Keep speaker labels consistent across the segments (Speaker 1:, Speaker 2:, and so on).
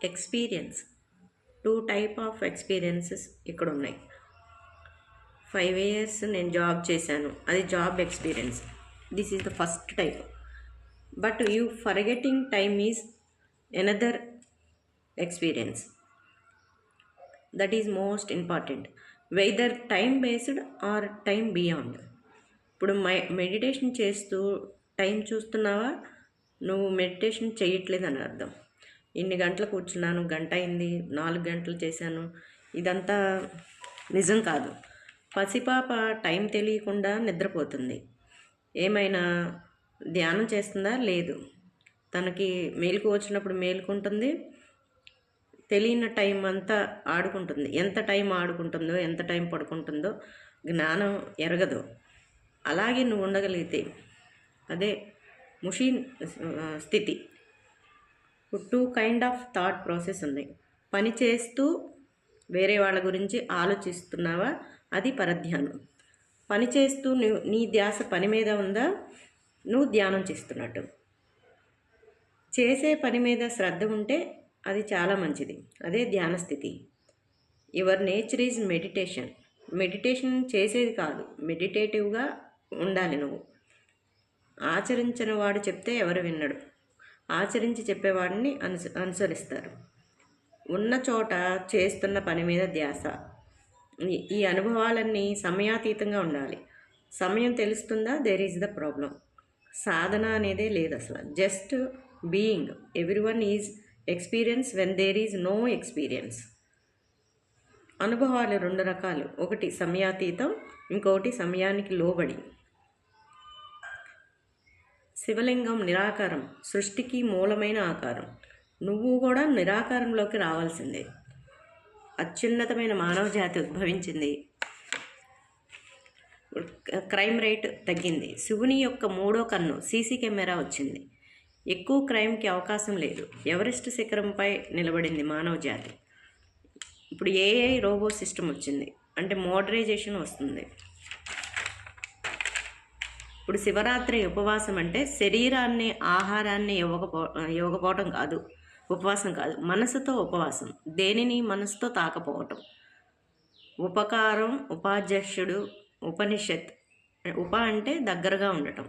Speaker 1: Experience 2 type of experiences ఇక్కడ ఉన్నాయి. 5 years నేను జాబ్ చేశాను, అది job experience. This is the first type. But you forgetting time is another experience. That is most important, whether time based or time beyond. ఇప్పుడు meditation చేస్తూ time చూస్తున్నావా, నువ్వు meditation చేయట్లేదని అర్థం. ఇన్ని గంటలు కూర్చున్నాను, గంట అయింది, 4 గంటలు చేశాను, ఇదంతా నిజం కాదు. పసిపాప టైం తెలియకుండా నిద్రపోతుంది. ఏమైనా ధ్యానం చేస్తుందా? లేదు. తనకి మేలుకు వచ్చినప్పుడు మేలుకుంటుంది, తెలియని టైం అంతా ఆడుకుంటుంది. ఎంత టైం ఆడుకుంటుందో, ఎంత టైం పడుకుంటుందో జ్ఞానం ఎరగదు. అలాగే నువ్వు ఉండగలిగితే అదే ముషీన్ స్థితి. 2 కైండ్ ఆఫ్ థాట్ ప్రాసెస్ ఉన్నాయి. పని చేస్తూ వేరే వాళ్ళ గురించి ఆలోచిస్తున్నావా, అది పరధ్యానం. పని చేస్తూ నీ ధ్యాస పని మీద ఉందా, నువ్వు ధ్యానం చేస్తున్నట్టు. చేసే పని మీద శ్రద్ధ ఉంటే అది చాలా మంచిది, అదే ధ్యాన స్థితి. Your nature is meditation. Meditation చేసేది కాదు, మెడిటేటివ్గా ఉండాలి నువ్వు. ఆచరించిన వాడు చెప్తే ఎవరు విన్నడు, ఆచరించి చెప్పేవాడిని అనుసరిస్తారు. ఉన్న చోట చేస్తున్న పని మీద ధ్యాస. ఈ అనుభవాలన్నీ సమయాతీతంగా ఉండాలి. సమయం తెలుస్తుందా, దేర్ ఈజ్ ద ప్రాబ్లం. సాధన అనేదే లేదు అసలు, just being. Everyone is experience when there is no experience. అనుభవాలు 2 రకాలు, ఒకటి సమయాతీతం, ఇంకొకటి సమయానికి లోబడి. శివలింగం నిరాకారం, సృష్టికి మూలమైన ఆకారం. నువ్వు కూడా నిరాకారంలోకి రావాల్సిందే. అత్యున్నతమైన మానవ జాతి ఉద్భవించింది, క్రైమ్ రేట్ తగ్గింది. శివుని యొక్క 3వ కన్ను సీసీ కెమెరా వచ్చింది. ఎక్కువ క్రైమ్కి అవకాశం లేదు. ఎవరెస్ట్ శిఖరంపై నిలబడింది మానవ జాతి. ఇప్పుడు ఏఐ రోబో సిస్టమ్ వచ్చింది, అంటే మోడరైజేషన్ వస్తుంది. ఇప్పుడు శివరాత్రి ఉపవాసం అంటే శరీరాన్ని ఆహారాన్ని ఇవ్వకపోవటం కాదు, ఉపవాసం కాదు, మనసుతో ఉపవాసం. దేనిని మనసుతో తాకపోవటం. ఉపకారం, ఉపాధ్యక్షుడు, ఉపనిషత్. ఉప అంటే దగ్గరగా ఉండటం,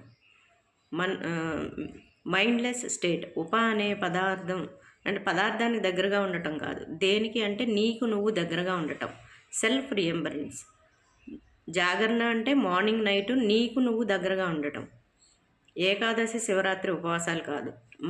Speaker 1: మైండ్లెస్ స్టేట్. ఉప అనే పదార్థం అంటే పదార్థానికి దగ్గరగా ఉండటం కాదు, దేనికి అంటే నీకు నువ్వు దగ్గరగా ఉండటం, సెల్ఫ్ రియంబరెన్స్. జాగరణ అంటే మార్నింగ్ నైట్ నీకు నువ్వు దగ్గరగా ఉండటం. ఏకాదశి శివరాత్రి ఉపవాసాలు కాదు.